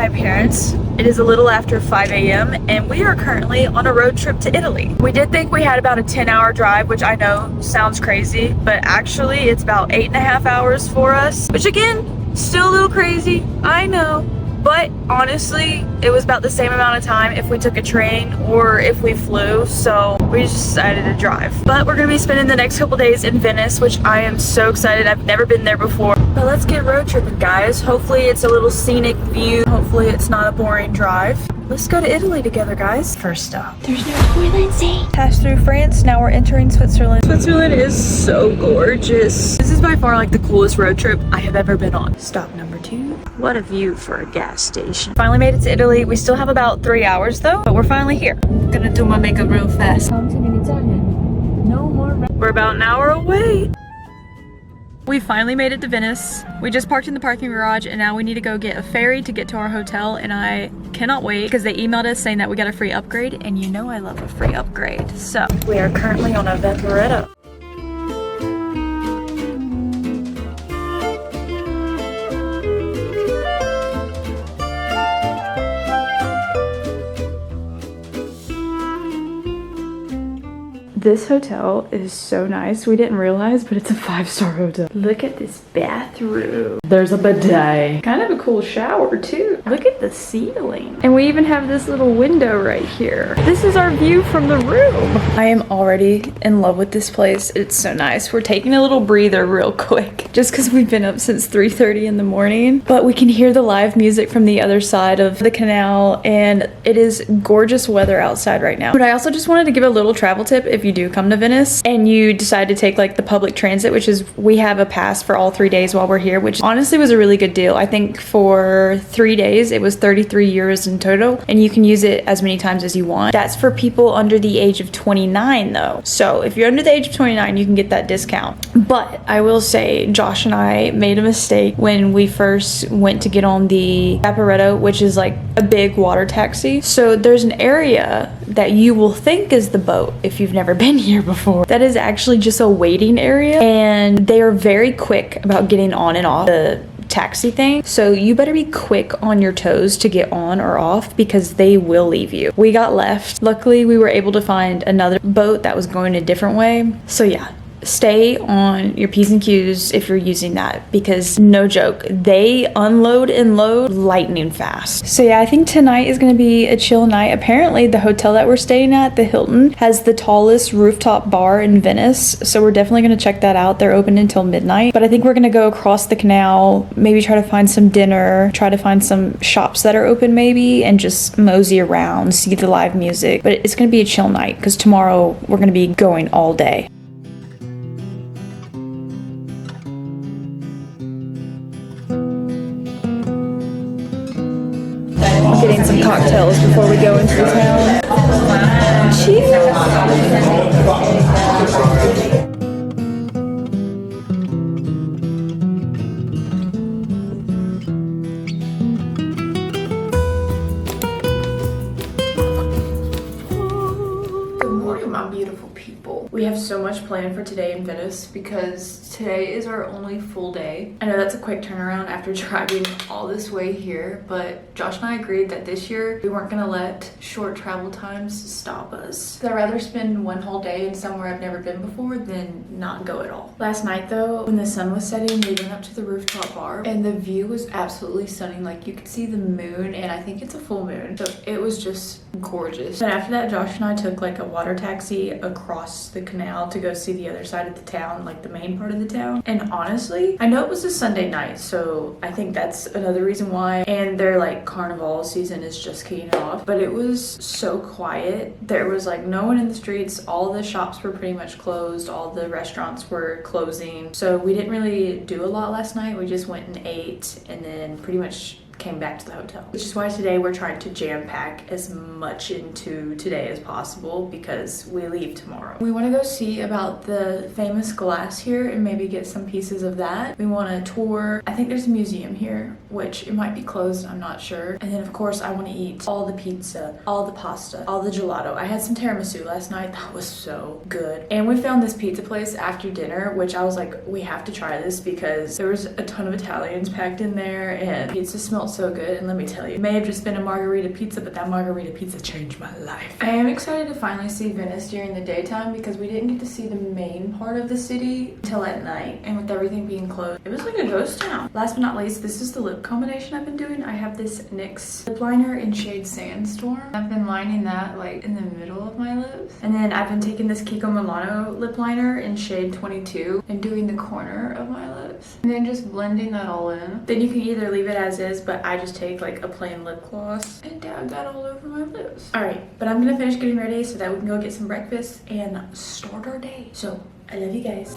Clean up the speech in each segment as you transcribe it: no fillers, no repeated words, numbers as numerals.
my parents. It is a little after 5 a.m. and we are currently on a road trip to Italy. We did think we had about a 10-hour drive, which I know sounds crazy, but actually it's about 8.5 hours for us, which again, still a little crazy, I know. But honestly, it was about the same amount of time if we took a train or if we flew, so we just decided to drive. But we're gonna be spending the next couple days in Venice, which I am so excited. I've never been there before. But let's get road tripping, guys. Hopefully it's a little scenic view. Hopefully it's not a boring drive. Let's go to Italy together, guys. First stop. There's no toilet. Passed through France, now we're entering Switzerland. Switzerland is so gorgeous. This is by far like the coolest road trip I have ever been on. Stop number 2. What a view for a gas station. Finally made it to Italy. We still have about 3 hours though, but we're finally here. I'm gonna do my makeup real fast. We're about an hour away. We finally made it to Venice. We just parked in the parking garage and now we need to go get a ferry to get to our hotel, and I cannot wait because they emailed us saying that we got a free upgrade, and you know I love a free upgrade. So we are currently on a Vaporetto. This hotel is so nice. We didn't realize, but it's a 5-star hotel. Look at this bathroom. There's a bidet. Kind of a cool shower too. Look at the ceiling. And we even have this little window right here. This is our view from the room. I am already in love with this place. It's so nice. We're taking a little breather real quick just because we've been up since 3:30 in the morning. But we can hear the live music from the other side of the canal, and it is gorgeous weather outside right now. But I also just wanted to give a little travel tip if you do come to Venice and you decide to take like the public transit, which is, we have a pass for all 3 days while we're here, which honestly was a really good deal. I think for 3 days it was 33 euros in total, and you can use it as many times as you want. That's for people under the age of 29 though. So if you're under the age of 29, you can get that discount. But I will say Josh and I made a mistake when we first went to get on the Vaporetto, which is like a big water taxi. So there's an area that you will think is the boat if you've never been here before. That is actually just a waiting area, and they are very quick about getting on and off the taxi thing. So you better be quick on your toes to get on or off because they will leave you. We got left. Luckily, we were able to find another boat that was going a different way. So yeah, stay on your P's and Q's if you're using that, because no joke, they unload and load lightning fast. So yeah, I think tonight is gonna be a chill night. Apparently the hotel that we're staying at, the Hilton, has the tallest rooftop bar in Venice, so we're definitely gonna check that out. They're open until midnight, but I think we're gonna go across the canal, maybe try to find some dinner, try to find some shops that are open maybe, and just mosey around, see the live music. But it's gonna be a chill night because tomorrow we're gonna be going all day. Getting some cocktails before we go into the town. Cheers! Good morning, my beautiful people. We have so much planned for today in Venice because today is our only full day. I know that's a quick turnaround after driving all this way here, but Josh and I agreed that this year we weren't gonna let short travel times stop us. I'd rather spend one whole day in somewhere I've never been before than not go at all. Last night though, when the sun was setting, we went up to the rooftop bar and the view was absolutely stunning. Like you could see the moon, and I think it's a full moon, so it was just gorgeous. And after that, Josh and I took like a water taxi across the canal to go see the other side of the town, like the main part of the town. And honestly, I know it was a Sunday night, so I think that's another reason why. And their like carnival season is just kicking off, but it was so quiet. There was like no one in the streets. All the shops were pretty much closed. All the restaurants were closing. So we didn't really do a lot last night. We just went and ate and then pretty much came back to the hotel, which is why today we're trying to jam pack as much into today as possible because we leave tomorrow. We want to go see about the famous glass here and maybe get some pieces of that. We want to tour. I think there's a museum here which it might be closed, I'm not sure. And then of course I want to eat all the pizza, all the pasta, all the gelato. I had some tiramisu last night. That was so good. And we found this pizza place after dinner, which I was like, we have to try this because there was a ton of Italians packed in there and pizza smelled so good. And let me tell you, it may have just been a margarita pizza, but that margarita pizza changed my life. I am excited to finally see Venice during the daytime because we didn't get to see the main part of the city until at night. And with everything being closed, it was like a ghost town. Last but not least, this is the lip combination I've been doing. I have this NYX lip liner in shade Sandstorm. I've been lining that like in the middle of my lips. And then I've been taking this Murano lip liner in shade 22 and doing the corner of my lips. And then just blending that all in. Then you can either leave it as is, but I just take like a plain lip gloss and dab that all over my lips. Alright, but I'm gonna finish getting ready so that we can go get some breakfast and start our day. So, I love you guys.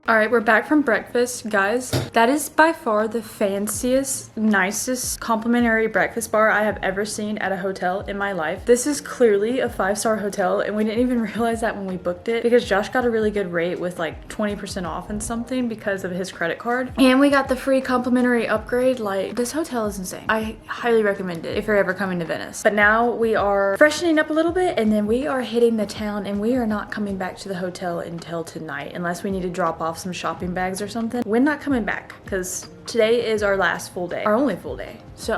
All right, we're back from breakfast, guys. That is by far the fanciest, nicest complimentary breakfast bar I have ever seen at a hotel in my life. This is clearly a 5-star hotel, and we didn't even realize that when we booked it because Josh got a really good rate with like 20% off and something because of his credit card. And we got the free complimentary upgrade. Like, this hotel is insane. I highly recommend it if you're ever coming to Venice. But now we are freshening up a little bit, and then we are hitting the town, and we are not coming back to the hotel until tonight unless we need to drop off some shopping bags or something. We're not coming back because today is our last full day, our only full day. So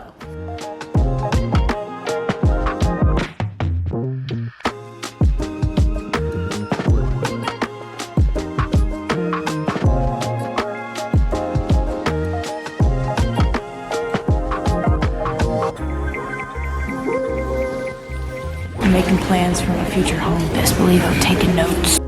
I'm making plans for my future home. Best believe I'm taking notes.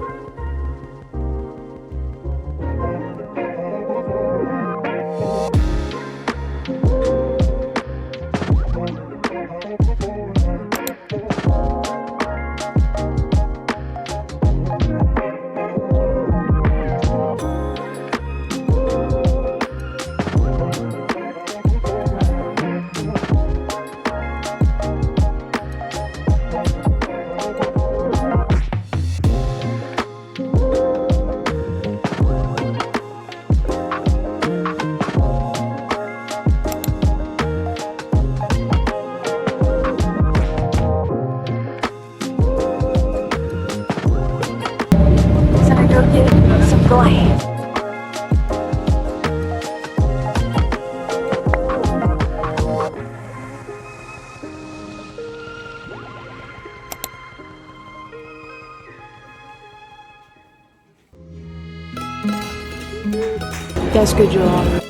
That's good job.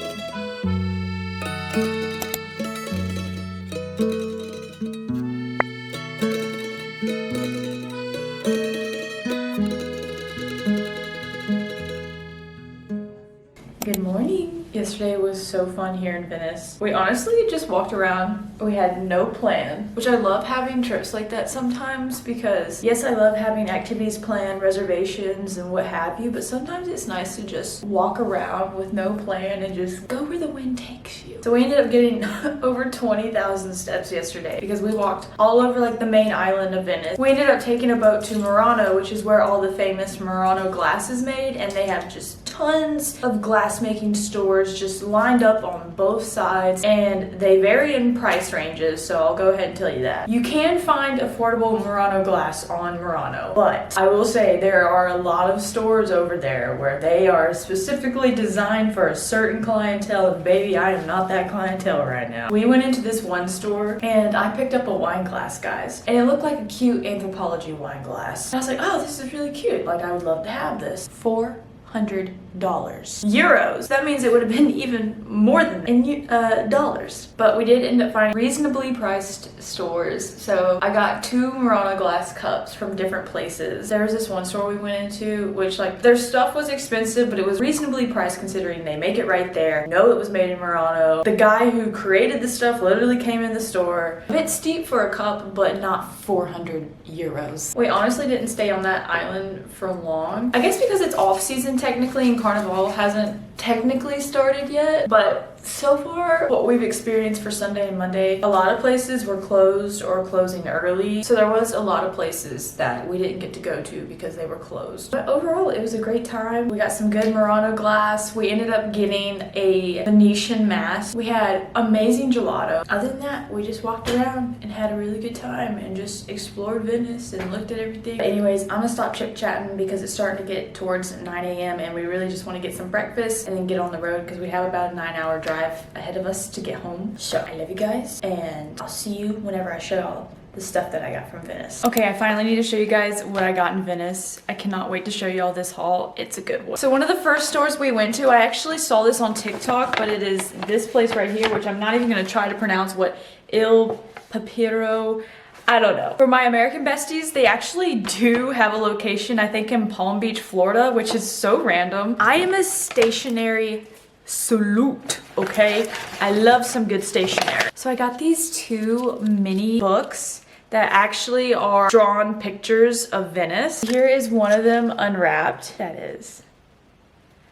Good morning. Yesterday was so fun here in Venice. We honestly just walked around. We had no plan, which I love having trips like that sometimes because yes, I love having activities planned, reservations and what have you, but sometimes it's nice to just walk around with no plan and just go where the wind takes you. So we ended up getting over 20,000 steps yesterday because we walked all over like the main island of Venice. We ended up taking a boat to Murano, which is where all the famous Murano glass is made, and they have just tons of glass making stores just lined up on both sides, and they vary in price ranges, so I'll go ahead and tell you that. You can find affordable Murano glass on Murano, but I will say there are a lot of stores over there where they are specifically designed for a certain clientele, and baby, I am not that clientele right now. We went into this one store and I picked up a wine glass, guys, and it looked like a cute anthropology wine glass. And I was like, oh, this is really cute. Like, I would love to have this. $400 euros. That means it would have been even more than in dollars. But we did end up finding reasonably priced stores. So I got 2 Murano glass cups from different places. There was this one store we went into, which like their stuff was expensive, but it was reasonably priced considering they make it right there. No, it was made in Murano. The guy who created the stuff literally came in the store. A bit steep for a cup, but not 400 euros. We honestly didn't stay on that island for long. I guess because it's off season technically and Carnival hasn't technically started yet, but So far, what we've experienced for Sunday and Monday, a lot of places were closed or closing early. So there was a lot of places that we didn't get to go to because they were closed. But overall, it was a great time. We got some good Murano glass. We ended up getting a Venetian mask. We had amazing gelato. Other than that, we just walked around and had a really good time and just explored Venice and looked at everything. But anyways, I'm gonna stop chit-chatting because it's starting to get towards 9 a.m. and we really just want to get some breakfast and then get on the road because we have about a 9-hour drive ahead of us to get home. So I love you guys and I'll see you whenever I show y'all the stuff that I got from Venice. Okay, I finally need to show you guys what I got in Venice. I cannot wait to show y'all this haul. It's a good one. So one of the first stores we went to, I actually saw this on TikTok, but it is this place right here, which I'm not even gonna try to pronounce what Il Papiro, I don't know. For my American besties, they actually do have a location, I think in Palm Beach, Florida, which is so random. I am a stationery salute, okay? I love some good stationery. So I got these 2 mini books that actually are drawn pictures of Venice. Here is one of them unwrapped. That is.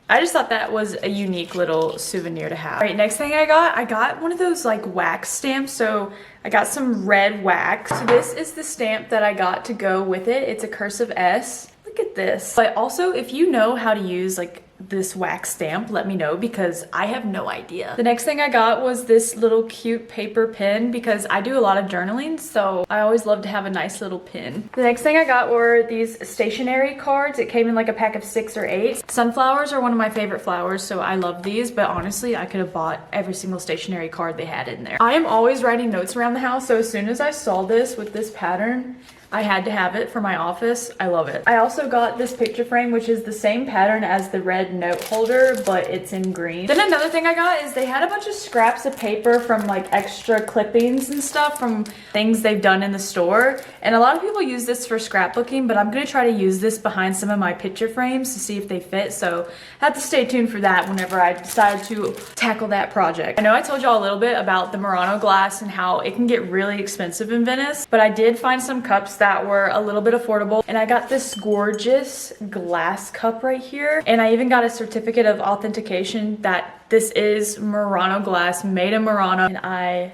I just thought that was a unique little souvenir to have. All right, next thing I got one of those like wax stamps. So I got some red wax. So this is the stamp that I got to go with it. It's a cursive S. Look at this. But also, if you know how to use like this wax stamp, let me know because I have no idea. The next thing I got was this little cute paper pen because I do a lot of journaling, so I always love to have a nice little pin. The next thing I got were these stationery cards. It came in like a pack of 6 or 8. Sunflowers are one of my favorite flowers, so I love these, but honestly, I could have bought every single stationery card they had in there. I am always writing notes around the house, so as soon as I saw this with this pattern, I had to have it for my office. I love it. I also got this picture frame, which is the same pattern as the red note holder, but it's in green. Then another thing I got is they had a bunch of scraps of paper from like extra clippings and stuff from things they've done in the store. And a lot of people use this for scrapbooking, but I'm gonna try to use this behind some of my picture frames to see if they fit. So I have to stay tuned for that whenever I decide to tackle that project. I know I told y'all a little bit about the Murano glass and how it can get really expensive in Venice, but I did find some cups that were a little bit affordable, and I got this gorgeous glass cup right here, and I even got a certificate of authentication that this is Murano glass made in Murano, and I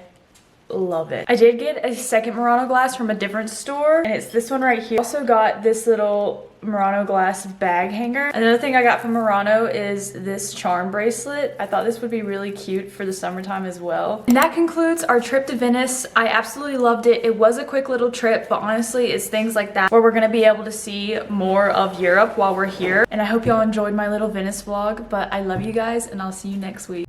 love it. I did get a second Murano glass from a different store, and it's this one right here. Also got this little Murano glass bag hanger. Another thing I got from Murano is this charm bracelet. I thought this would be really cute for the summertime as well. And that concludes our trip to Venice. I absolutely loved it. It was a quick little trip, but honestly, it's things like that where we're gonna be able to see more of Europe while we're here. And I hope y'all enjoyed my little Venice vlog, but I love you guys and I'll see you next week.